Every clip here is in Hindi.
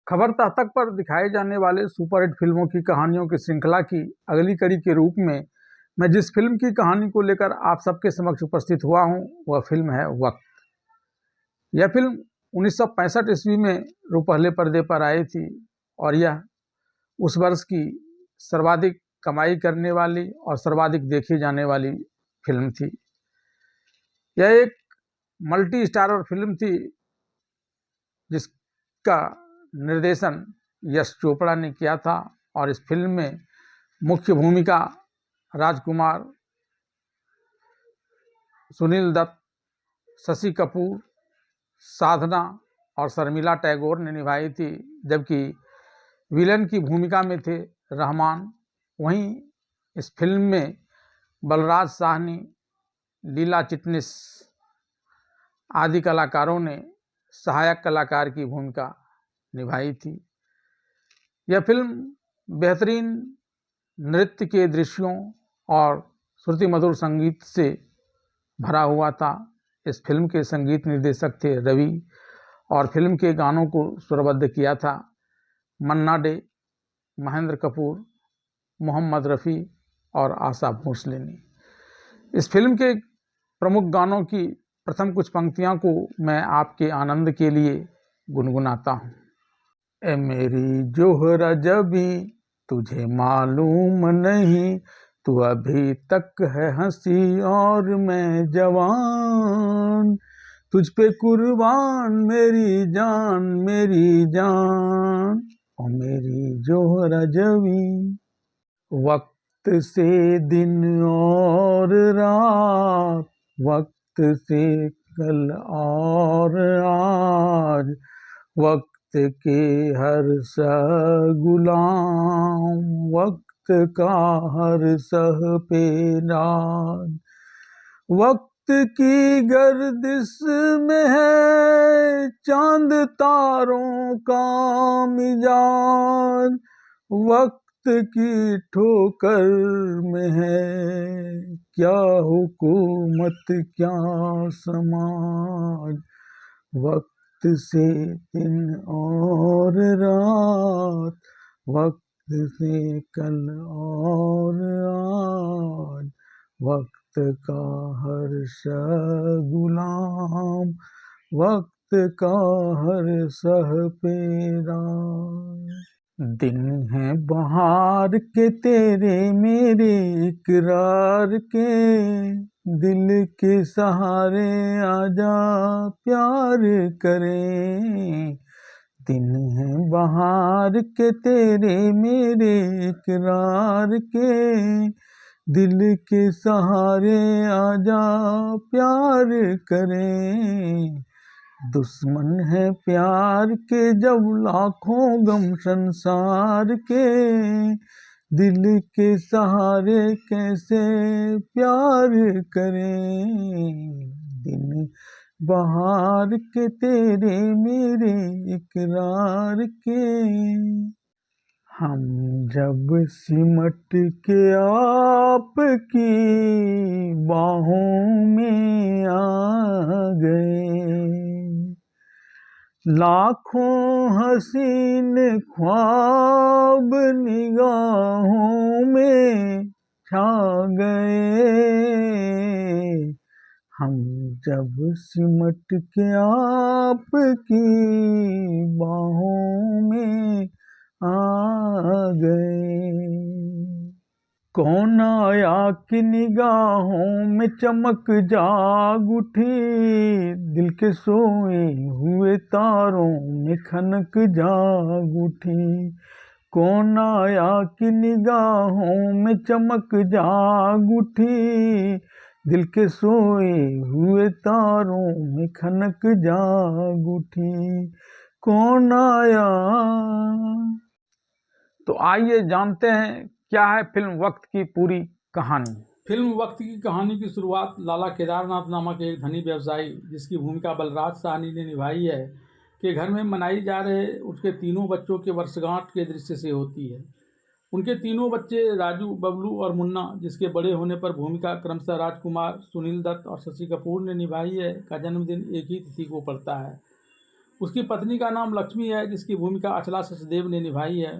खबरदार तक पर दिखाए जाने वाले सुपरहिट फिल्मों की कहानियों की श्रृंखला की अगली कड़ी के रूप में मैं जिस फिल्म की कहानी को लेकर आप सबके समक्ष उपस्थित हुआ हूं वह फिल्म है वक्त। यह फिल्म 1965 ईस्वी में रुपहले पर्दे पर आई थी और यह उस वर्ष की सर्वाधिक कमाई करने वाली और सर्वाधिक देखी जाने वाली फिल्म थी। यह एक मल्टी स्टारर फिल्म थी जिसका निर्देशन यश चोपड़ा ने किया था और इस फिल्म में मुख्य भूमिका राजकुमार, सुनील दत्त, शशि कपूर, साधना और शर्मिला टैगोर ने निभाई थी, जबकि विलन की भूमिका में थे रहमान। वहीं इस फिल्म में बलराज साहनी, लीला चिटनिस आदि कलाकारों ने सहायक कलाकार की भूमिका निभाई थी। यह फिल्म बेहतरीन नृत्य के दृश्यों और श्रुति मधुर संगीत से भरा हुआ था। इस फिल्म के संगीत निर्देशक थे रवि और फिल्म के गानों को स्वरबद्ध किया था मन्ना डे, महेंद्र कपूर, मोहम्मद रफ़ी और आशा भोसले ने। इस फिल्म के प्रमुख गानों की प्रथम कुछ पंक्तियों को मैं आपके आनंद के लिए गुनगुनाता हूँ। ए मेरी जोहरा जबी तुझे मालूम नहीं, तू अभी तक है हंसी और मैं जवान, तुझ पे कुर्बान मेरी जान मेरी जान, ओ मेरी जोहरा जबी। वक्त से दिन और रात, वक्त से कल और आज, वक्त के हर सा गुलाम, वक्त का हर सह पे नाज, वक्त की गर्दिश में है चांद तारों का मिजाज, वक्त की ठोकर में है क्या हुकूमत क्या समाज, वक्त से दिन और रात, वक्त से कल और आज, वक्त का हर गुलाम, वक्त का हर सह पेरा। दिन है बहार के तेरे मेरे इकरार के, दिल के सहारे आजा प्यार करें, दिन है बहार के तेरे मेरे इकरार के, दिल के सहारे आजा प्यार करें, दुश्मन है प्यार के जब लाखों गम संसार के, दिल के सहारे कैसे प्यार करें, दिन बहार के तेरे मेरे इकरार के। हम जब सिमट के आपकी बाहों में आ गए, लाखों हसीन ख्वाब निगाहों में छा गए, हम जब सिमट के आपकी बाहों में आ गए। कौन आया कि निगाहों में चमक जाग उठी, दिल के सोए हुए तारों में खनक जाग उठी, कौन आया कि निगाहों में चमक जाग उठी, दिल के सोए हुए तारों में खनक जाग उठी, कौन आया। तो आइए जानते हैं क्या है फिल्म वक्त की पूरी कहानी। फिल्म वक्त की कहानी की शुरुआत लाला केदारनाथ नामक एक धनी व्यवसायी, जिसकी भूमिका बलराज साहनी ने निभाई है, के घर में मनाई जा रहे उसके तीनों बच्चों के वर्षगांठ के दृश्य से होती है। उनके तीनों बच्चे राजू, बबलू और मुन्ना, जिसके बड़े होने पर भूमिका क्रमशः राजकुमार, सुनील दत्त और शशि कपूर ने निभाई है, का जन्मदिन एक ही तिथि को पड़ता है। उसकी पत्नी का नाम लक्ष्मी है, जिसकी भूमिका अचला सचदेव ने निभाई है।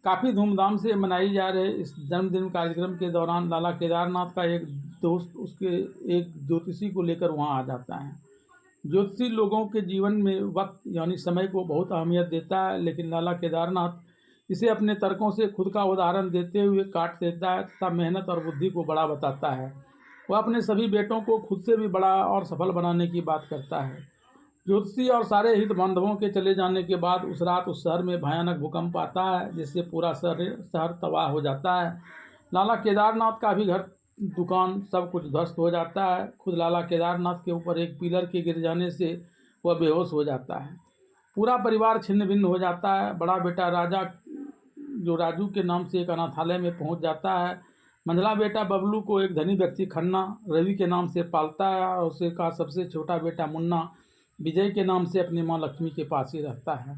काफ़ी धूमधाम से मनाई जा रहे इस जन्मदिन कार्यक्रम के दौरान लाला केदारनाथ का एक दोस्त उसके एक ज्योतिषी को लेकर वहाँ आ जाता है। ज्योतिषी लोगों के जीवन में वक्त यानी समय को बहुत अहमियत देता है, लेकिन लाला केदारनाथ इसे अपने तर्कों से खुद का उदाहरण देते हुए काट देता है तथा मेहनत और बुद्धि को बड़ा बताता है। वह अपने सभी बेटों को खुद से भी बड़ा और सफल बनाने की बात करता है। ज्योतिषी और सारे हित बांधवों के चले जाने के बाद उस रात उस शहर में भयानक भूकंप आता है, जिससे पूरा शहर तबाह हो जाता है। लाला केदारनाथ का भी घर, दुकान, सब कुछ ध्वस्त हो जाता है। खुद लाला केदारनाथ के ऊपर एक पिलर के गिर जाने से वह बेहोश हो जाता है। पूरा परिवार छिन्न भिन्न हो जाता है। बड़ा बेटा राजा, जो राजू के नाम से एक अनाथालय में पहुंच जाता है। मंझला बेटा बबलू को एक धनी व्यक्ति खन्ना रवि के नाम से पालता है और उसे का सबसे छोटा बेटा मुन्ना विजय के नाम से अपनी माँ लक्ष्मी के पास ही रहता है।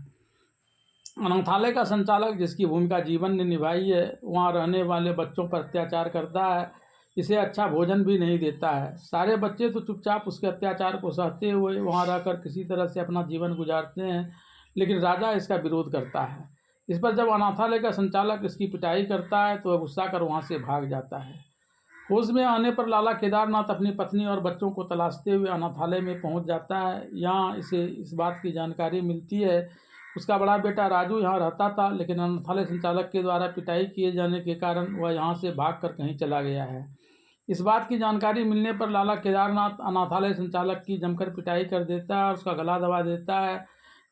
अनाथालय का संचालक, जिसकी भूमिका जीवन ने निभाई है, वहाँ रहने वाले बच्चों पर अत्याचार करता है। इसे अच्छा भोजन भी नहीं देता है। सारे बच्चे तो चुपचाप उसके अत्याचार को सहते हुए वहाँ रहकर किसी तरह से अपना जीवन गुजारते हैं, लेकिन राजा इसका विरोध करता है। इस पर जब अनाथालय का संचालक इसकी पिटाई करता है तो वह गुस्सा कर वहाँ से भाग जाता है। होश में आने पर लाला केदारनाथ अपनी पत्नी और बच्चों को तलाशते हुए अनाथालय में पहुँच जाता है। यहाँ इसे इस बात की जानकारी मिलती है उसका बड़ा बेटा राजू यहाँ रहता था, लेकिन अनाथालय संचालक के द्वारा पिटाई किए जाने के कारण वह यहाँ से भागकर कहीं चला गया है। इस बात की जानकारी मिलने पर लाला केदारनाथ अनाथालय संचालक की जमकर पिटाई कर देता है और उसका गला दबा देता है,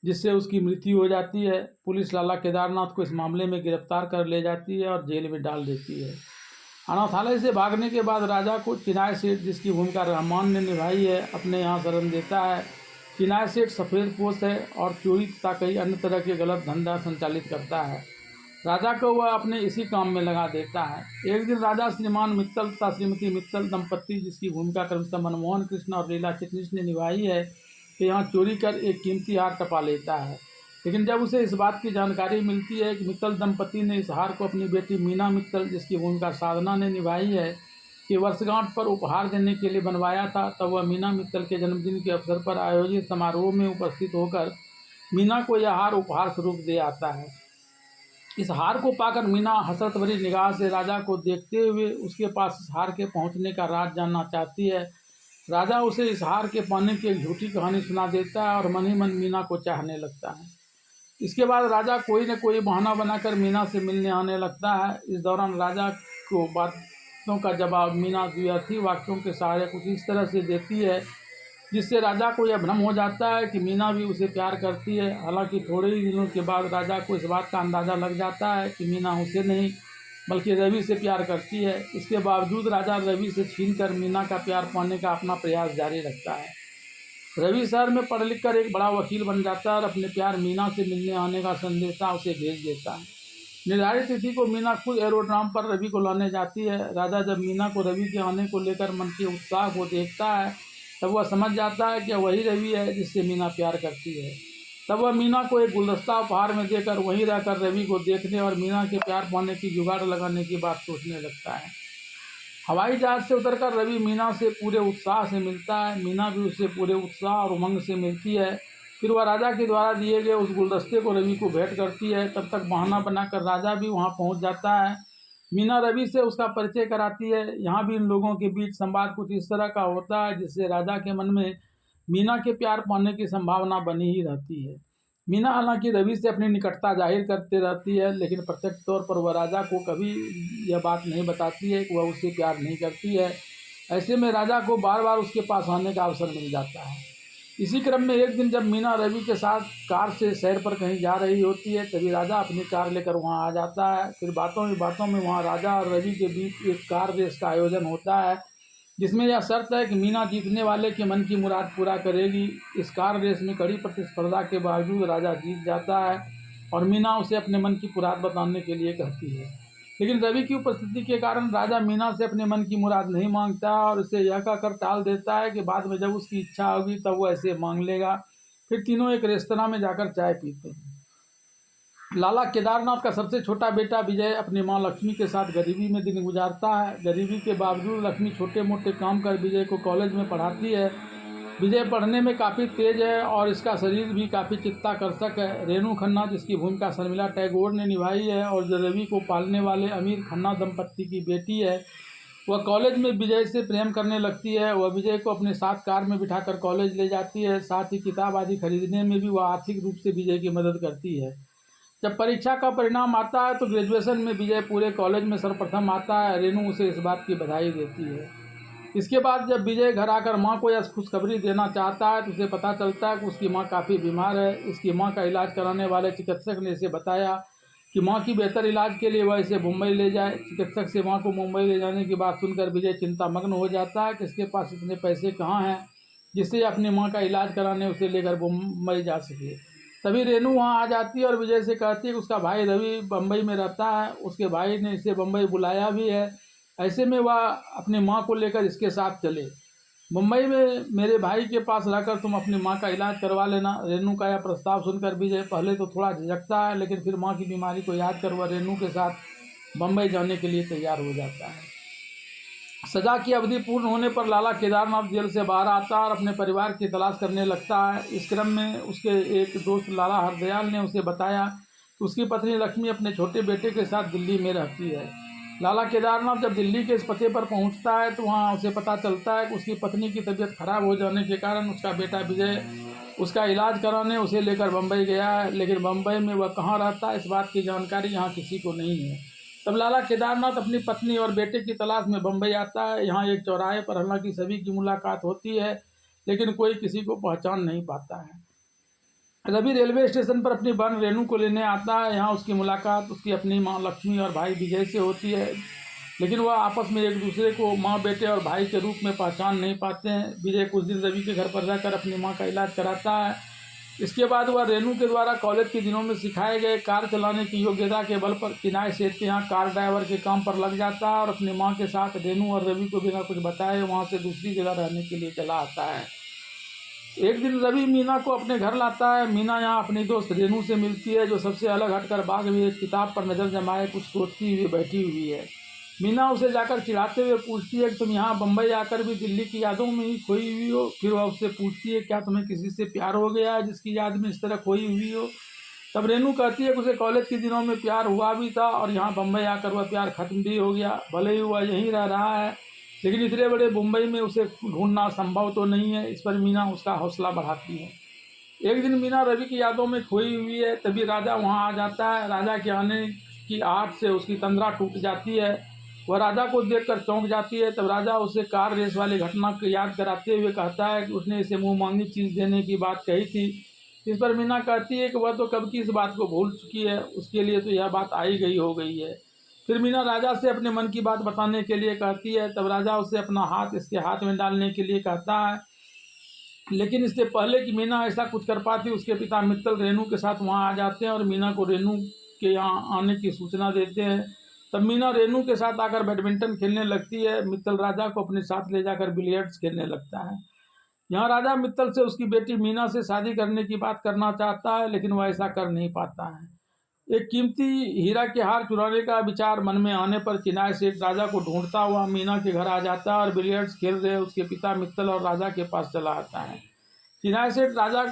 जिससे उसकी मृत्यु हो जाती है। पुलिस लाला केदारनाथ को इस मामले में गिरफ्तार कर ले जाती है और जेल में डाल देती है। अनाथालय से भागने के बाद राजा को चिनाय सेठ, जिसकी भूमिका रहमान ने निभाई है, अपने यहाँ शरण देता है। चिनाय सेठ सफ़ेद पोश है और चोरी तथा कई अन्य तरह के गलत धंधा संचालित करता है। राजा को वह अपने इसी काम में लगा देता है। एक दिन राजा श्रीमान मित्तल तथा श्रीमती मित्तल दंपत्ति, जिसकी भूमिका क्रमशः मनमोहन कृष्ण और लीला चिटनिस ने निभाई है, कि यहाँ चोरी कर एक कीमती हार टपा लेता है। लेकिन जब उसे इस बात की जानकारी मिलती है कि मित्तल दंपति ने इस हार को अपनी बेटी मीना मित्तल, जिसकी भूमिका साधना ने निभाई है, कि वर्षगांठ पर उपहार देने के लिए बनवाया था, तब वह मीना मित्तल के जन्मदिन के अवसर पर आयोजित समारोह में उपस्थित होकर मीना को यह हार उपहार स्वरूप दे आता है। इस हार को पाकर मीना हसरत भरी निगाह से राजा को देखते हुए उसके पास इस हार के पहुंचने का राज जानना चाहती है। राजा उसे इस हार के पाने की एक झूठी कहानी सुना देता है और मन ही मन मीना को चाहने लगता है। इसके बाद राजा कोई न कोई बहाना बनाकर मीना से मिलने आने लगता है। इस दौरान राजा को बातों का जवाब मीना द्व्यर्थी वाक्यों के सहारे कुछ इस तरह से देती है, जिससे राजा को यह भ्रम हो जाता है कि मीना भी उसे प्यार करती है। हालांकि थोड़े ही दिनों के बाद राजा को इस बात का अंदाज़ा लग जाता है कि मीना उसे नहीं बल्कि रवि से प्यार करती है। इसके बावजूद राजा रवि से छीनकर मीना का प्यार पाने का अपना प्रयास जारी रखता है। रवि शहर में पढ़ लिख कर एक बड़ा वकील बन जाता है और अपने प्यार मीना से मिलने आने का संदेशा उसे भेज देता है। निर्धारित तिथि को मीना खुद एरोड्राम पर रवि को लाने जाती है। राजा जब मीना को रवि के आने को लेकर मन के उत्साह को देखता है, तब वह समझ जाता है कि वही रवि है जिससे मीना प्यार करती है। तब वह मीना को एक गुलदस्ता उपहार में देकर वहीं रहकर रवि को देखने और मीना के प्यार पाने की जुगाड़ लगाने की बात सोचने लगता है। हवाई जहाज से उतरकर रवि मीना से पूरे उत्साह से मिलता है। मीना भी उससे पूरे उत्साह और उमंग से मिलती है। फिर वह राजा के द्वारा दिए गए उस गुलदस्ते को रवि को भेंट करती है। तब तक बहाना बनाकर राजा भी वहां पहुंच जाता है। मीना रवि से उसका परिचय कराती है। यहाँ भी इन लोगों के बीच संवाद कुछ इस तरह का होता है, जिससे राजा के मन में मीना के प्यार पाने की संभावना बनी ही रहती है। मीना हालांकि रवि से अपनी निकटता जाहिर करते रहती है, लेकिन प्रत्यक्ष तौर पर वह राजा को कभी यह बात नहीं बताती है कि वह उससे प्यार नहीं करती है। ऐसे में राजा को बार बार उसके पास आने का अवसर मिल जाता है। इसी क्रम में एक दिन जब मीना रवि के साथ कार से सैर पर कहीं जा रही होती है, तभी राजा अपनी कार लेकर वहां आ जाता है। फिर बातों ही बातों में वहां राजा और रवि के बीच एक कार रेस का आयोजन होता है, जिसमें यह शर्त है कि मीना जीतने वाले के मन की मुराद पूरा करेगी। इस कार रेस में कड़ी प्रतिस्पर्धा के बावजूद राजा जीत जाता है और मीना उसे अपने मन की मुराद बताने के लिए कहती है। लेकिन रवि की उपस्थिति के कारण राजा मीना से अपने मन की मुराद नहीं मांगता और उसे यह कहकर टाल देता है कि बाद में जब उसकी इच्छा होगी तब वह ऐसे मांग लेगा। फिर तीनों एक रेस्तरां में जाकर चाय पीते हैं। लाला केदारनाथ का सबसे छोटा बेटा विजय अपनी मां लक्ष्मी के साथ गरीबी में दिन गुजारता है। गरीबी के बावजूद लक्ष्मी छोटे मोटे काम कर विजय को कॉलेज में पढ़ाती है। विजय पढ़ने में काफ़ी तेज है और इसका शरीर भी काफ़ी चित्ताकर्षक है। रेणु खन्ना, जिसकी भूमिका शर्मिला टैगोर ने निभाई है और जो रवि को पालने वाले अमीर खन्ना दंपत्ति की बेटी है, वह कॉलेज में विजय से प्रेम करने लगती है। वह विजय को अपने साथ कार में बिठाकर कॉलेज ले जाती है। साथ ही किताब आदि खरीदने में भी वह आर्थिक रूप से विजय की मदद करती है। जब परीक्षा का परिणाम आता है तो ग्रेजुएशन में विजय पूरे कॉलेज में सर्वप्रथम आता है। रेणु उसे इस बात की बधाई देती है। इसके बाद जब विजय घर आकर मां को यह खुशखबरी देना चाहता है तो उसे पता चलता है कि उसकी मां काफ़ी बीमार है। इसकी मां का इलाज कराने वाले चिकित्सक ने इसे बताया कि मां की बेहतर इलाज के लिए वह इसे मुंबई ले जाए। चिकित्सक से मां को मुंबई ले जाने की बात सुनकर विजय चिंतामग्न हो जाता है कि इसके पास इतने पैसे कहाँ हैं जिससे अपनी मां का इलाज कराने उसे लेकर मुंबई जा सके। तभी रेणु वहाँ आ जाती है और विजय से कहती है कि उसका भाई रवि बम्बई में रहता है। उसके भाई ने इसे बम्बई बुलाया भी है। ऐसे में वह अपनी माँ को लेकर इसके साथ चले। मुंबई में मेरे भाई के पास रहकर तुम अपनी माँ का इलाज करवा लेना। रेणु का यह प्रस्ताव सुनकर विजय पहले तो थोड़ा झिझकता है, लेकिन फिर माँ की बीमारी को याद कर वह रेणु के साथ बम्बई जाने के लिए तैयार हो जाता है। सजा की अवधि पूर्ण होने पर लाला केदारनाथ जेल से बाहर आता है और अपने परिवार की तलाश करने लगता है। इस क्रम में उसके एक दोस्त लाला हरदयाल ने उसे बताया कि उसकी पत्नी लक्ष्मी अपने छोटे बेटे के साथ दिल्ली में रहती है। लाला केदारनाथ जब दिल्ली के इस पते पर पहुंचता है तो वहां उसे पता चलता है कि उसकी पत्नी की तबीयत खराब हो जाने के कारण उसका बेटा विजय उसका इलाज कराने उसे लेकर बम्बई गया है, लेकिन बम्बई में वह कहाँ रहता है इस बात की जानकारी यहाँ किसी को नहीं है। तब लाला केदारनाथ अपनी पत्नी और बेटे की तलाश में बम्बई आता है। यहाँ एक चौराहे पर हालांकि सभी की मुलाकात होती है, लेकिन कोई किसी को पहचान नहीं पाता है। रवि रेलवे स्टेशन पर अपनी बहन रेणु को लेने आता है। यहाँ उसकी मुलाकात उसकी अपनी माँ लक्ष्मी और भाई विजय से होती है, लेकिन वह आपस में एक दूसरे को माँ बेटे और भाई के रूप में पहचान नहीं पाते हैं। विजय कुछ दिन रवि के घर पर रहकर अपनी माँ का इलाज कराता है। इसके बाद वह रेणु के द्वारा कॉलेज के दिनों में सिखाए गए कार चलाने की योग्यता के बल पर किनाय सेठ के यहाँ कार ड्राइवर के काम पर लग जाता है और अपनी माँ के साथ रेणु और रवि को बिना कुछ बताए वहाँ से दूसरी जगह रहने के लिए चला आता है। एक दिन रवि मीना को अपने घर लाता है। मीना यहाँ अपनी दोस्त रेणु से मिलती है, जो सबसे अलग हटकर बाग में एक किताब पर नज़र जमाए कुछ सोचती हुई बैठी हुई है। मीना उसे जाकर चिढ़ाते हुए पूछती है कि तुम यहाँ बम्बई आकर भी दिल्ली की यादों में ही खोई हुई हो। फिर वह उससे पूछती है क्या तुम्हें किसी से प्यार हो गया है जिसकी याद में इस तरह खोई हुई हो। तब रेणु कहती है कि उसे कॉलेज के दिनों में प्यार हुआ भी था और यहाँ बम्बई आकर वह प्यार खत्म भी हो गया। भले ही वह यहीं रह रहा है, लेकिन इतने बड़े मुंबई में उसे ढूंढना संभव तो नहीं है। इस पर मीना उसका हौसला बढ़ाती है। एक दिन मीना रवि की यादों में खोई हुई है, तभी राजा वहाँ आ जाता है। राजा के आने की आहट से उसकी तंद्रा टूट जाती है। वह राजा को देखकर चौंक जाती है। तब राजा उसे कार रेस वाली घटना को याद कराते हुए कहता है कि उसने इसे मुँह मांगी चीज़ देने की बात कही थी। इस पर मीना कहती है कि वह तो कब की इस बात को भूल चुकी है, उसके लिए तो यह बात आई गई हो गई है। फिर मीना राजा से अपने मन की बात बताने के लिए कहती है। तब राजा उसे अपना हाथ इसके हाथ में डालने के लिए कहता है, लेकिन इससे पहले कि मीना ऐसा कुछ कर पाती उसके पिता मित्तल रेणु के साथ वहाँ आ जाते हैं और मीना को रेणु के यहाँ आने की सूचना देते हैं। तब मीना रेणु के साथ आकर बैडमिंटन खेलने लगती है। मित्तल राजा को अपने साथ ले जाकर बिलियर्ड्स खेलने लगता है। यहाँ राजा मित्तल से उसकी बेटी मीना से शादी करने की बात करना चाहता है, लेकिन वह ऐसा कर नहीं पाता है। एक कीमती हीरा के हार चुराने का विचार मन में आने पर चिनाय सेठ राजा को ढूंढता हुआ मीना के घर आ जाता है और बिलियर्ड्स खेल रहे उसके पिता मित्तल और राजा के पास चला आता है। चिनाय सेठ राजा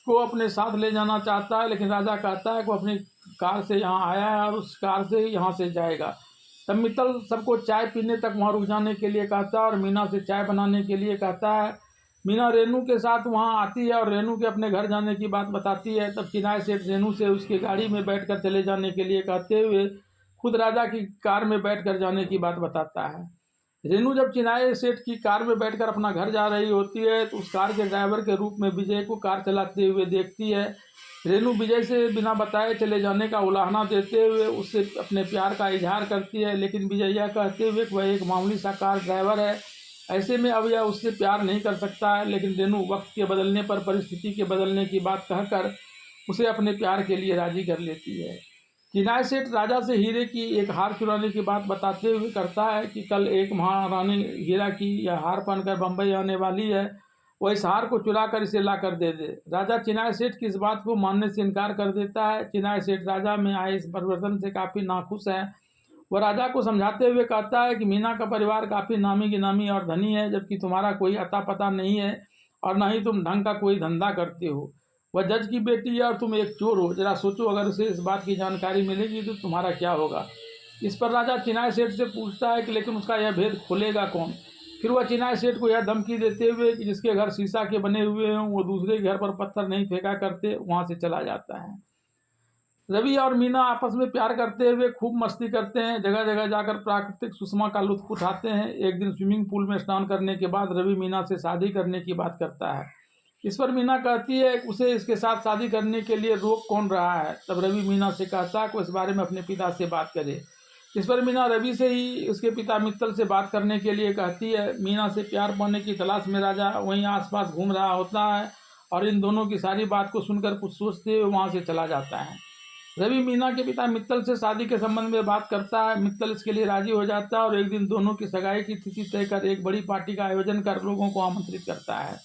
को अपने साथ ले जाना चाहता है, लेकिन राजा कहता है कि वो अपनी कार से यहाँ आया है और उस कार से ही यहाँ से जाएगा। तब मित्तल सबको चाय पीने तक वहाँ रुक जाने के लिए कहता है और मीना से चाय बनाने के लिए कहता है। मीना रेणु के साथ वहाँ आती है और रेणु के अपने घर जाने की बात बताती है। तब चिनाय सेठ रेणु से उसकी गाड़ी में बैठकर चले जाने के लिए कहते हुए खुद राजा की कार में बैठकर जाने की बात बताता है। रेणु जब चिनाय सेठ की कार में बैठकर अपना घर जा रही होती है तो उस कार के ड्राइवर के रूप में विजय को कार चलाते हुए देखती है। रेणु विजय से बिना बताए चले जाने का उलाहना देते हुए उससे अपने प्यार का इजहार करती है, लेकिन विजय यह कहते हुए कि वह एक मामूली सा कार ड्राइवर है, ऐसे में अब यह उससे प्यार नहीं कर सकता है। लेकिन रेणु वक्त के बदलने पर परिस्थिति के बदलने की बात कहकर उसे अपने प्यार के लिए राजी कर लेती है। चिनाय सेठ राजा से हीरे की एक हार चुराने की बात बताते हुए करता है कि कल एक महारानी हीरा की यह हार पहनकर बम्बई आने वाली है, वह इस हार को चुरा कर इसे ला कर दे दे। राजा चिनाय सेठ की इस बात को मानने से इनकार कर देता है। चिनाय सेठ राजा में आए इस परिवर्तन से काफ़ी नाखुश है। वह राजा को समझाते हुए कहता है कि मीना का परिवार काफ़ी नामी गिनामी और धनी है, जबकि तुम्हारा कोई अता पता नहीं है। और न ही तुम ढंग का कोई धंधा करते हो। वह जज की बेटी है और तुम एक चोर हो। जरा सोचो, अगर उसे इस बात की जानकारी मिलेगी तो तुम्हारा क्या होगा। इस पर राजा चिनाई सेठ से पूछता है कि लेकिन उसका यह भेद खोलेगा कौन। फिर वह चिनाई सेठ को यह धमकी देते हुए कि जिसके घर शीशा के बने हुए हों वो दूसरे के घर पर पत्थर नहीं फेंका करते, वहाँ से चला जाता है। रवि और मीना आपस में प्यार करते हुए खूब मस्ती करते हैं, जगह जगह जाकर प्राकृतिक सुषमा का लुत्फ उठाते हैं। एक दिन स्विमिंग पूल में स्नान करने के बाद रवि मीना से शादी करने की बात करता है। इस पर मीना कहती है उसे इसके साथ शादी करने के लिए रोक कौन रहा है। तब रवि मीना से कहता है कि इस बारे में अपने पिता से बात करे। इस पर मीना रवि से ही उसके पिता मित्तल से बात करने के लिए कहती है। मीना से प्यार पाने की तलाश में राजा वहीं आसपास घूम रहा होता है और इन दोनों की सारी बात को सुनकर कुछ सोचते हुए वहाँ से चला जाता है। रवि मीना के पिता मित्तल से शादी के संबंध में बात करता है। मित्तल इसके लिए राजी हो जाता है और एक दिन दोनों की सगाई की तिथि तय कर एक बड़ी पार्टी का आयोजन कर लोगों को आमंत्रित करता है।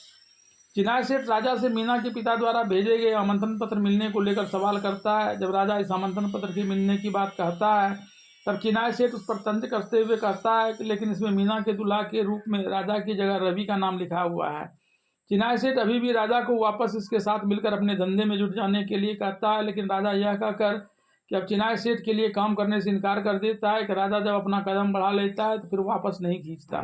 चिनाई सेठ राजा से मीना के पिता द्वारा भेजे गए आमंत्रण पत्र मिलने को लेकर सवाल करता है। जब राजा इस आमंत्रण पत्र के मिलने की बात कहता है तब चिनाई सेठ उस पर तंज कसते हुए कहता है कि लेकिन इसमें मीना के दुल्हा के रूप में राजा की जगह रवि का नाम लिखा हुआ है। चिनाई सेठ अभी भी राजा को वापस इसके साथ मिलकर अपने धंधे में जुट जाने के लिए कहता है, लेकिन राजा यह कहकर कि अब चिनाई सेठ के लिए काम करने से इनकार कर देता है कि राजा जब अपना कदम बढ़ा लेता है तो फिर वापस नहीं खींचता।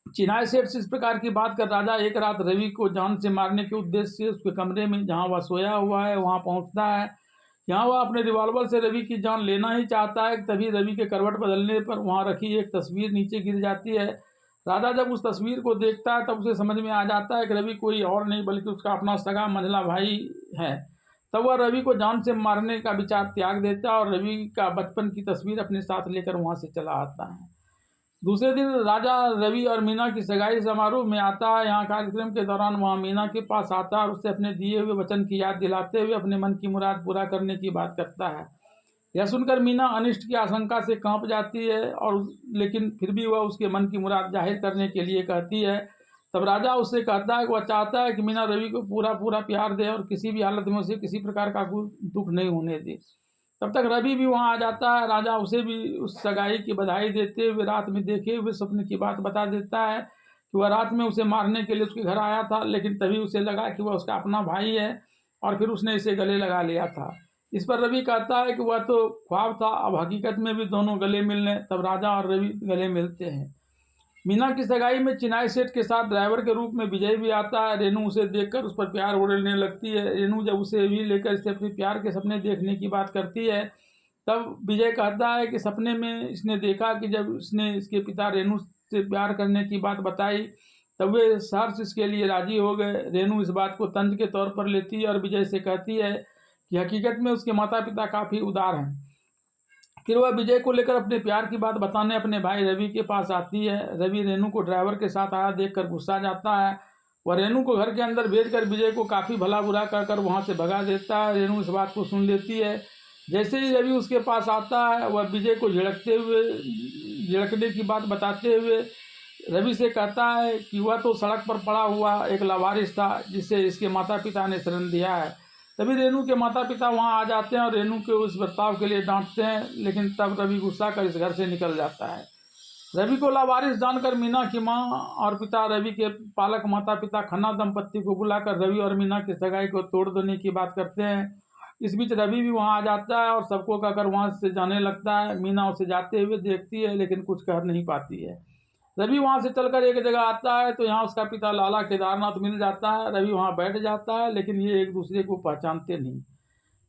चिनाई सेठ से इस प्रकार की बात कर राजा एक रात रवि को जान से मारने के उद्देश्य से उसके कमरे में जहाँ वह सोया हुआ है वहाँ पहुँचता है। यहाँ वह अपने रिवॉल्वर से रवि की जान लेना ही चाहता है, तभी रवि के करवट बदलने पर वहाँ रखी एक तस्वीर नीचे गिर जाती है। राजा जब उस तस्वीर को देखता है तब उसे समझ में आ जाता है कि रवि कोई और नहीं बल्कि उसका अपना सगा मंझला भाई है। तब वह रवि को जान से मारने का विचार त्याग देता है और रवि का बचपन की तस्वीर अपने साथ लेकर वहाँ से चला आता है। दूसरे दिन राजा रवि और मीना की सगाई समारोह में आता है। यहाँ कार्यक्रम के दौरान वहाँ मीना के पास आता है और उससे अपने दिए हुए वचन की याद दिलाते हुए अपने मन की मुराद पूरा करने की बात करता है। यह सुनकर मीना अनिष्ट की आशंका से कांप जाती है और लेकिन फिर भी वह उसके मन की मुराद जाहिर करने के लिए कहती है। तब राजा उससे कहता है कि वह चाहता है कि मीना रवि को पूरा पूरा प्यार दे और किसी भी हालत में उसे किसी प्रकार का दुख नहीं होने दे। तब तक रवि भी वहाँ आ जाता है। राजा उसे भी उस सगाई की बधाई देते हुए रात में देखे हुए स्वप्न की बात बता देता है कि वह रात में उसे मारने के लिए उसके घर आया था, लेकिन तभी उसे लगा कि वह उसका अपना भाई है और फिर उसने इसे गले लगा लिया था। इस पर रवि कहता है कि वह तो ख्वाब था, अब हकीकत में भी दोनों गले मिलने। तब राजा और रवि गले मिलते हैं। मीना की सगाई में चिनाई सेठ के साथ ड्राइवर के रूप में विजय भी आता है। रेनू उसे देखकर उस पर प्यार उड़ने लगती है। रेनू जब उसे भी लेकर इससे अपने प्यार के सपने देखने की बात करती है तब विजय कहता है कि सपने में इसने देखा कि जब इसने इसके पिता रेनू से प्यार करने की बात बताई तब वे सहर्ष इसके लिए राजी हो गए। रेनू इस बात को तंज के तौर पर लेती है और विजय से कहती है कि हकीकत में उसके माता पिता काफ़ी उदार हैं। फिर वह विजय को लेकर अपने प्यार की बात बताने अपने भाई रवि के पास आती है। रवि रेनू को ड्राइवर के साथ आया देखकर गुस्सा जाता है। वह रेनू को घर के अंदर भेजकर विजय को काफ़ी भला बुरा कर वहाँ से भगा देता है। रेनू इस बात को सुन लेती है। जैसे ही रवि उसके पास आता है वह विजय को झिड़कने की बात बताते हुए रवि से कहता है कि वह तो सड़क पर पड़ा हुआ एक लावारिस था जिसे इसके माता पिता ने शरण दिया है। तभी रेनू के माता पिता वहां आ जाते हैं और रेनू के उस बर्ताव के लिए डांटते हैं, लेकिन तब रवि गुस्सा कर इस घर से निकल जाता है। रवि को लावारिस जानकर मीना की मां और पिता रवि के पालक माता पिता खन्ना दंपत्ति को बुलाकर रवि और मीना की सगाई को तोड़ देने की बात करते हैं। इस बीच रवि भी वहां आ जाता है और सबको कहकर वहां से जाने लगता है। मीना उसे जाते हुए देखती है लेकिन कुछ कह नहीं पाती है। रवि वहां से चलकर एक जगह आता है तो यहाँ उसका पिता लाला केदारनाथ मिल जाता है। रवि वहां बैठ जाता है लेकिन ये एक दूसरे को पहचानते नहीं।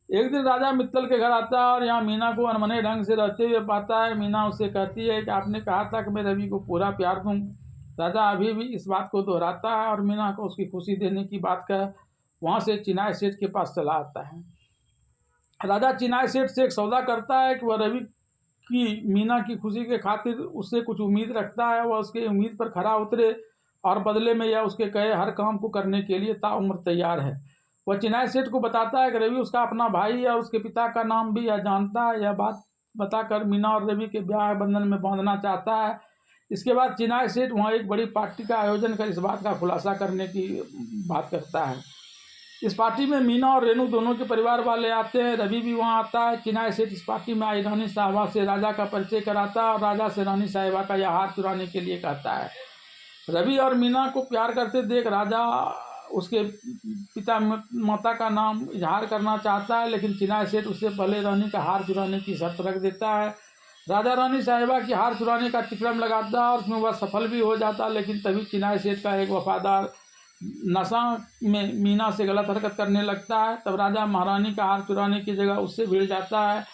एक दिन राजा मित्तल के घर आता है और यहाँ मीना को अनमने ढंग से रहते हुए पाता है। मीना उससे कहती है कि आपने कहा था कि मैं रवि को पूरा प्यार दूँ। राजा अभी भी इस बात को दोहराता है और मीना को उसकी खुशी देने की बात कर वहाँ से चिनाई सेठ के पास चला आता है। राजा चिनाई सेठ से एक सौदा करता है कि वह रवि की मीना की खुशी के खातिर उससे कुछ उम्मीद रखता है। वह उसके उम्मीद पर खरा उतरे और बदले में यह उसके कहे हर काम को करने के लिए ताउम्र तैयार है। वह चिनाई सेठ को बताता है कि रवि उसका अपना भाई है और उसके पिता का नाम भी यह जानता है। यह बात बताकर मीना और रवि के ब्याह बंधन में बांधना चाहता है। इसके बाद चिनाई सेठ वहाँ एक बड़ी पार्टी का आयोजन कर इस बात का खुलासा करने की बात करता है। इस पार्टी में मीना और रेनू दोनों के परिवार वाले आते हैं। रवि भी वहाँ आता है। चिनाई सेठ इस पार्टी में आई रानी साहिबा से राजा का परिचय कराता है और राजा से रानी साहिबा का यह हार चुराने के लिए कहता है। रवि और मीना को प्यार करते देख राजा उसके पिता माता का नाम इजहार करना चाहता है, लेकिन चिनाई सेठ उससे पहले रानी का हार चुराने की शर्त रख देता है। राजा रानी साहिबा की हार चुराने का तिक्रम लगाता है और उसमें वह सफल भी हो जाता है, लेकिन तभी चिनाई सेठ का एक वफादार नशा में मीना से गलत हरकत करने लगता है। तब राजा महारानी का हार चुराने की जगह उससे भिड़ जाता है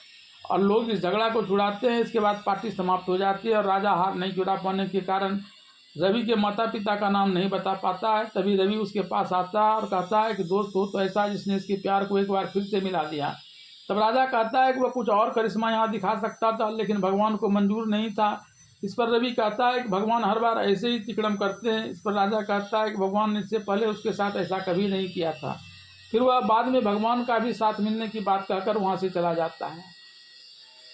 और लोग इस झगड़ा को छुड़ाते हैं। इसके बाद पार्टी समाप्त हो जाती है और राजा हार नहीं चुरा पाने के कारण रवि के माता पिता का नाम नहीं बता पाता है। तभी रवि उसके पास आता है और कहता है कि दोस्त हो तो ऐसा जिसने इसके प्यार को एक बार फिर से मिला दिया। तब राजा कहता है कि वह कुछ और करिश्मा यहाँ दिखा सकता था, लेकिन भगवान को मंजूर नहीं था। इस पर रवि कहता है कि भगवान हर बार ऐसे ही तिकड़म करते हैं। इस पर राजा कहता है कि भगवान ने इससे पहले उसके साथ ऐसा कभी नहीं किया था। फिर वह बाद में भगवान का भी साथ मिलने की बात कहकर वहाँ से चला जाता है।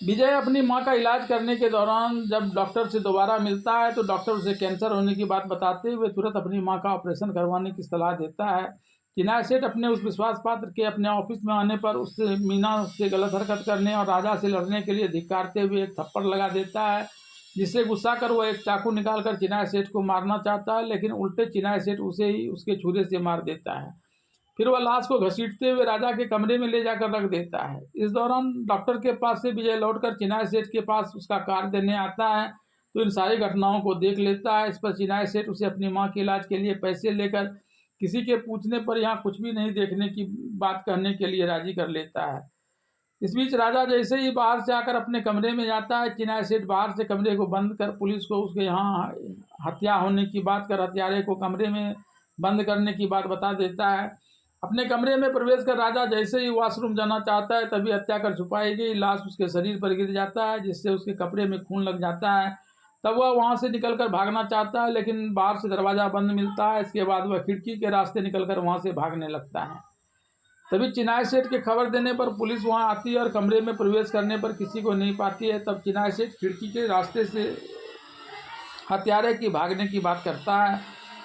विजय अपनी माँ का इलाज करने के दौरान जब डॉक्टर से दोबारा मिलता है तो डॉक्टर उसे कैंसर होने की बात बताते हुए तुरंत अपनी माँ का ऑपरेशन करवाने की सलाह देता है। चिनाई सेठ अपने उस विश्वास पात्र के अपने ऑफिस में आने पर उससे मीना से गलत हरकत करने और राजा से लड़ने के लिए धिक्कारते हुए एक थप्पड़ लगा देता है, जिससे गुस्सा कर वह एक चाकू निकालकर चिनाई सेठ को मारना चाहता है, लेकिन उल्टे चिनाई सेठ उसे ही उसके छुरे से मार देता है। फिर वह लाश को घसीटते हुए राजा के कमरे में ले जाकर रख देता है। इस दौरान डॉक्टर के पास से विजय लौटकर चिनाई सेठ के पास उसका कार्ड देने आता है तो इन सारी घटनाओं को देख लेता है। इस पर चिनाई सेठ उसे अपनी माँ के इलाज के लिए पैसे लेकर किसी के पूछने पर यहाँ कुछ भी नहीं देखने की बात कहने के लिए राजी कर लेता है। इस बीच राजा जैसे ही बाहर से आकर अपने कमरे में जाता है, चिनाई सेठ बाहर से कमरे को बंद कर पुलिस को उसके यहाँ हत्या होने की बात कर हत्यारे को कमरे में बंद करने की बात बता देता है। अपने कमरे में प्रवेश कर राजा जैसे ही वॉशरूम जाना चाहता है तभी हत्या कर छुपाई गई लाश उसके शरीर पर गिर जाता है, जिससे उसके कपड़े में खून लग जाता है। तब वह वहाँ से निकलकर भागना चाहता है, लेकिन बाहर से दरवाज़ा बंद मिलता है। इसके बाद वह खिड़की के रास्ते निकलकर वहाँ से भागने लगता है। तभी चिनाई सेठ के खबर देने पर पुलिस वहाँ आती है और कमरे में प्रवेश करने पर किसी को नहीं पाती है। तब चिनाई सेठ खिड़की के रास्ते से हत्यारे की भागने की बात करता है।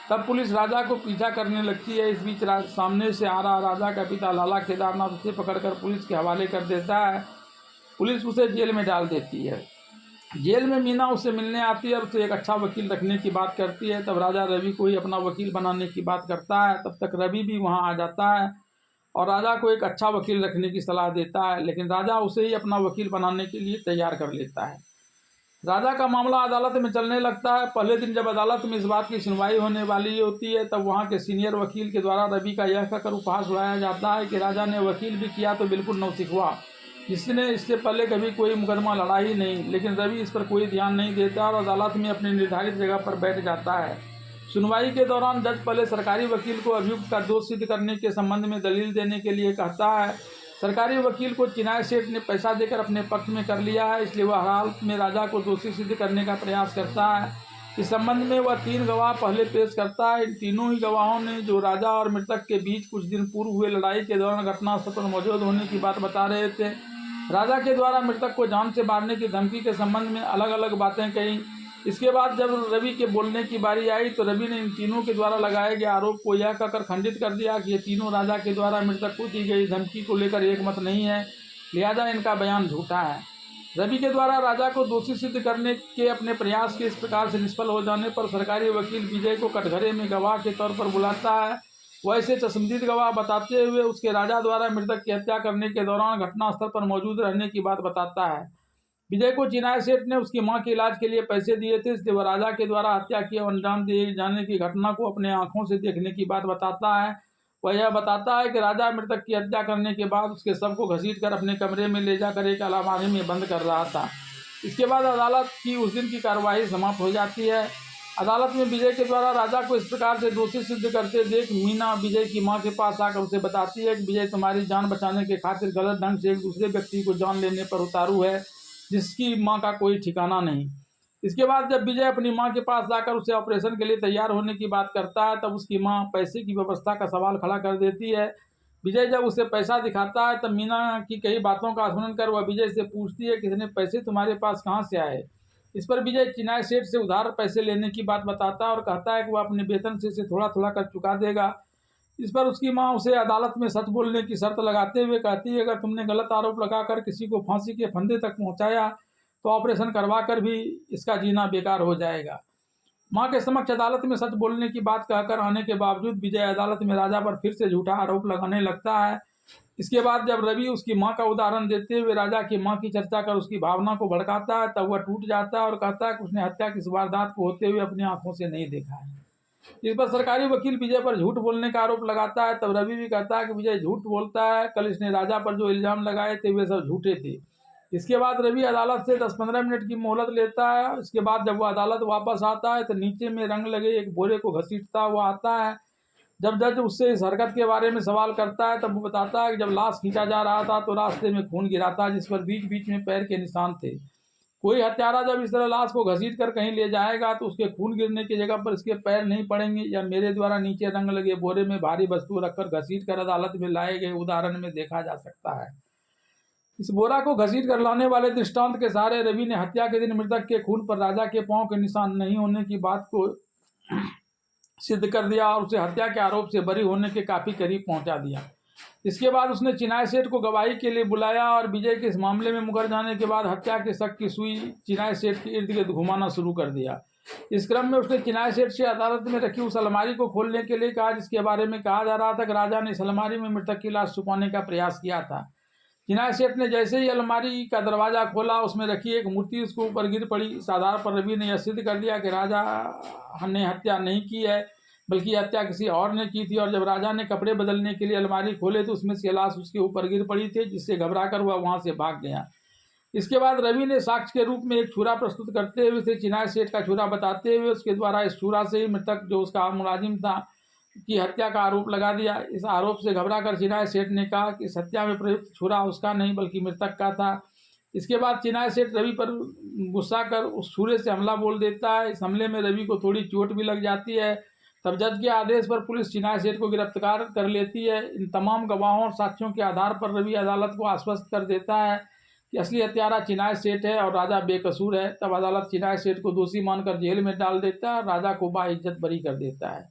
तब पुलिस राजा को पीछा करने लगती है। इस बीच सामने से आ रहा राजा का पिता लाला केदारनाथ उसे पकड़कर पुलिस के हवाले कर देता है। पुलिस उसे जेल में डाल देती है। जेल में मीना उससे मिलने आती है और उसे एक अच्छा वकील रखने की बात करती है। तब राजा रवि को ही अपना वकील बनाने की बात करता है। तब तक रवि भी वहाँ आ जाता है और राजा को एक अच्छा वकील रखने की सलाह देता है, लेकिन राजा उसे ही अपना वकील बनाने के लिए तैयार कर लेता है। राजा का मामला अदालत में चलने लगता है। पहले दिन जब अदालत में इस बात की सुनवाई होने वाली होती है तब वहाँ के सीनियर वकील के द्वारा रवि का यह कहकर उपहास उड़ाया जाता है कि राजा ने वकील भी किया तो बिल्कुल नौसिखवा, जिसने इससे पहले कभी कोई मुकदमा लड़ा ही नहीं। लेकिन रवि इस पर कोई ध्यान नहीं देता और अदालत में अपनी निर्धारित जगह पर बैठ जाता है। सुनवाई के दौरान जज पहले सरकारी वकील को अभियुक्त का दोष सिद्ध करने के संबंध में दलील देने के लिए कहता है। सरकारी वकील को चिनाई सेठ ने पैसा देकर अपने पक्ष में कर लिया है, इसलिए वह हर हालत में राजा को दोषी सिद्ध करने का प्रयास करता है। इस संबंध में वह 3 गवाह पहले पेश करता है। इन तीनों ही गवाहों ने जो राजा और मृतक के बीच कुछ दिन पूर्व हुए लड़ाई के दौरान घटनास्थल पर मौजूद होने की बात बता रहे थे। राजा के द्वारा मृतक को जान से मारने की धमकी के संबंध में अलग अलग बातें कही। इसके बाद जब रवि के बोलने की बारी आई तो रवि ने इन तीनों के द्वारा लगाए गए आरोप को यह कहकर खंडित कर दिया कि ये तीनों राजा के द्वारा मृतक को दी गई धमकी को लेकर एकमत नहीं है, लिहाजा इनका बयान झूठा है। रवि के द्वारा राजा को दोषी सिद्ध करने के अपने प्रयास के इस प्रकार से निष्फल हो जाने पर सरकारी वकील विजय को कटघरे में गवाह के तौर पर बुलाता है। वह इसे चश्मदीद गवाह बताते हुए उसके राजा द्वारा मृतक की हत्या करने के दौरान घटनास्थल पर मौजूद रहने की बात बताता है। विजय को चिनाई सेठ ने उसकी मां के इलाज के लिए पैसे दिए थे, इसलिए वह राजा के द्वारा हत्या की अंजाम दिए जाने की घटना को अपने आंखों से देखने की बात बताता है। वह यह बताता है कि राजा मृतक की हत्या करने के बाद उसके शव को घसीटकर अपने कमरे में ले जाकर एक अलमारी में बंद कर रहा था। इसके बाद अदालत की उस दिन की कार्यवाही समाप्त हो जाती है। अदालत में विजय के द्वारा राजा को इस प्रकार से दोषी सिद्ध करते देख मीना विजय की मां के पास आकर उसे बताती है कि विजय तुम्हारी जान बचाने के खातिर गलत ढंग से एक दूसरे व्यक्ति को जान लेने पर उतारू है, जिसकी मां का कोई ठिकाना नहीं। इसके बाद जब विजय अपनी मां के पास जाकर उसे ऑपरेशन के लिए तैयार होने की बात करता है तब उसकी मां पैसे की व्यवस्था का सवाल खड़ा कर देती है। विजय जब उसे पैसा दिखाता है तब मीना की कई बातों का स्मरण कर वह विजय से पूछती है कि इतने पैसे तुम्हारे पास कहाँ से आए। इस पर विजय चिनाई सेठ से उधार पैसे लेने की बात बताता है और कहता है कि वह अपने वेतन से इसे थोड़ा थोड़ा कर चुका देगा। इस पर उसकी मां उसे अदालत में सच बोलने की शर्त लगाते हुए कहती है अगर तुमने गलत आरोप लगाकर किसी को फांसी के फंदे तक पहुंचाया तो ऑपरेशन करवा कर भी इसका जीना बेकार हो जाएगा। मां के समक्ष अदालत में सच बोलने की बात कहकर आने के बावजूद विजय अदालत में राजा पर फिर से झूठा आरोप लगाने लगता है। इसके बाद जब रवि उसकी मां का उदाहरण देते हुए राजा की मां की चर्चा कर उसकी भावना को भड़काता है, तब वह टूट जाता है और कहता है कि उसने हत्या की इस वारदात को होते हुए अपनी आंखों से नहीं देखा है। इस पर सरकारी वकील विजय पर झूठ बोलने का आरोप लगाता है। तब रवि भी कहता है कि विजय झूठ बोलता है, कल इसने राजा पर जो इल्जाम लगाए थे वे सब झूठे थे। इसके बाद रवि अदालत से 10-15 मिनट की मोहलत लेता है। इसके बाद जब वह अदालत वापस आता है तो नीचे में रंग लगे एक बोरे को घसीटता हुआ आता है। जब जज उससे इस हरकत के बारे में सवाल करता है तब वो बताता है कि जब लाश खींचा जा रहा था तो रास्ते में खून गिरा था, जिस पर बीच बीच में पैर के निशान थे। कोई हत्यारा जब इस तरह लाश को घसीट कर कहीं ले जाएगा तो उसके खून गिरने की जगह पर इसके पैर नहीं पड़ेंगे, या मेरे द्वारा नीचे रंग लगे बोरे में भारी वस्तु रखकर घसीट कर अदालत में लाए गए उदाहरण में देखा जा सकता है। इस बोरा को घसीट कर लाने वाले दृष्टांत के सहारे रवि ने हत्या के दिन मृतक के खून पर राजा के पांव के निशान नहीं होने की बात को सिद्ध कर दिया और उसे हत्या के आरोप से बरी होने के काफी करीब पहुंचा दिया। इसके बाद उसने चिनाई सेठ को गवाही के लिए बुलाया और विजय के इस मामले में मुकर जाने के बाद हत्या के शक की सुई चिनाई सेठ के इर्द गिर्द घुमाना शुरू कर दिया। इस क्रम में उसने चिनाई सेठ से अदालत में रखी उस अलमारी को खोलने के लिए कहा जिसके बारे में कहा जा रहा था कि राजा ने इस अलमारी में मृतक की लाश छुपाने का प्रयास किया था। चिनाई सेठ ने जैसे ही अलमारी का दरवाजा खोला उसमें रखी एक मूर्ति उसके ऊपर गिर पड़ी। इस आधार पर रवि ने यह सिद्ध कर दिया कि राजा ने हत्या नहीं की है, बल्कि हत्या किसी और ने की थी। और जब राजा ने कपड़े बदलने के लिए अलमारी खोले तो उसमें से लाश उसके ऊपर गिर पड़ी थी, जिससे घबराकर वह वहां से भाग गया। इसके बाद रवि ने साक्ष्य के रूप में एक छुरा प्रस्तुत करते हुए उसे चिनाई सेठ का छुरा बताते हुए उसके द्वारा इस छुरा से ही मृतक जो उसका मुलाजिम था की हत्या का आरोप लगा दिया। इस आरोप से घबराकर चिनाई सेठ ने कहा कि इस हत्या में प्रयुक्त छुरा उसका नहीं बल्कि मृतक का था। इसके बाद चिनाई सेठ रवि पर गुस्सा कर उस छुरे से हमला बोल देता है। इस हमले में रवि को थोड़ी चोट भी लग जाती है। तब जज के आदेश पर पुलिस चिनाई सेठ को गिरफ्तार कर लेती है। इन तमाम गवाहों और साक्ष्यों के आधार पर रवि अदालत को आश्वस्त कर देता है कि असली हत्यारा चिनाई सेठ है और राजा बेकसूर है। तब अदालत चिनाई सेठ को दोषी मानकर जेल में डाल देता है, राजा को बाइज्जत बरी कर देता है।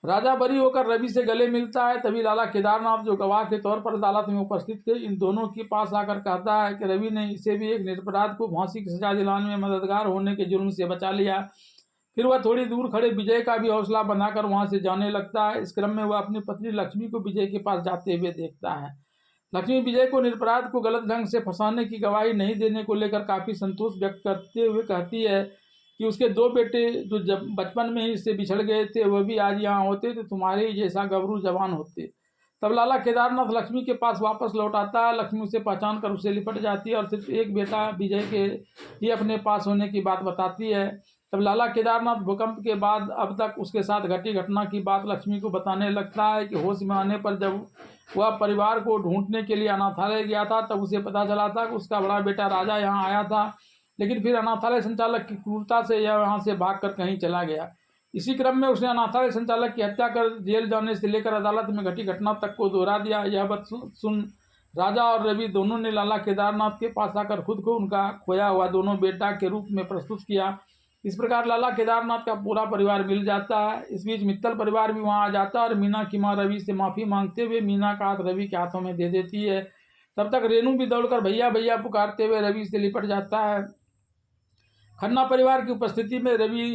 राजा बरी होकर रवि से गले मिलता है। तभी लाला केदारनाथ जो गवाह के तौर पर अदालत में उपस्थित थे इन दोनों के पास आकर कहता है कि रवि ने इसे भी एक निरपराध को फांसी की सजा दिलाने में मददगार होने के जुर्म से बचा लिया। फिर वह थोड़ी दूर खड़े विजय का भी हौसला बनाकर वहां से जाने लगता है। इस क्रम में वह अपनी पत्नी लक्ष्मी को विजय के पास जाते हुए देखता है। लक्ष्मी विजय को निरपराध को गलत ढंग से फंसाने की गवाही नहीं देने को लेकर काफी संतोष व्यक्त करते हुए कहती है कि उसके 2 बेटे जो जब बचपन में ही इससे बिछड़ गए थे वह भी आज यहाँ होते तो तुम्हारे ही जैसा गबरू जवान होते। तब लाला केदारनाथ लक्ष्मी के पास वापस लौट आता है। लक्ष्मी उसे पहचान कर उसे लिपट जाती है और सिर्फ एक बेटा विजय के ही अपने पास होने की बात बताती है। तब लाला केदारनाथ भूकंप के बाद अब तक उसके साथ घटी घटना की बात लक्ष्मी को बताने लगता है कि होश में आने पर जब वह परिवार को ढूंढने के लिए अनाथालय गया था तब उसे पता चला था कि उसका बड़ा बेटा राजा यहाँ आया था, लेकिन फिर अनाथालय संचालक की क्रूरता से यह यहाँ से भागकर कहीं चला गया। इसी क्रम में उसने अनाथालय संचालक की हत्या कर जेल जाने से लेकर अदालत में घटी घटना तक को दोहरा दिया। यह बात सुन राजा और रवि दोनों ने लाला केदारनाथ के पास आकर खुद को उनका खोया हुआ दोनों बेटा के रूप में प्रस्तुत किया। इस प्रकार लाला केदारनाथ का पूरा परिवार मिल जाता है। इस बीच मित्तल परिवार भी वहां आ जाता है और मीना की मां रवि से माफी मांगते हुए मीना का हाथ रवि के हाथों में दे देती है। तब तक रेनू भी दौड़कर भैया भैया पुकारते हुए रवि से लिपट जाता है। खन्ना परिवार की उपस्थिति में रवि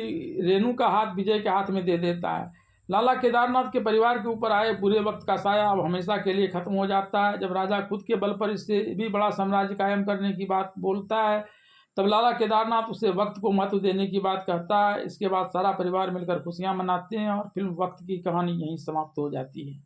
रेनू का हाथ विजय के हाथ में दे देता है। लाला केदारनाथ के परिवार के ऊपर आए बुरे वक्त का साया अब हमेशा के लिए खत्म हो जाता है। जब राजा खुद के बल पर इससे भी बड़ा साम्राज्य कायम करने की बात बोलता है तब लाला केदारनाथ उसे वक्त को महत्व देने की बात कहता है। इसके बाद सारा परिवार मिलकर खुशियां मनाते हैं और फिल्म वक्त की कहानी यहीं समाप्त हो जाती है।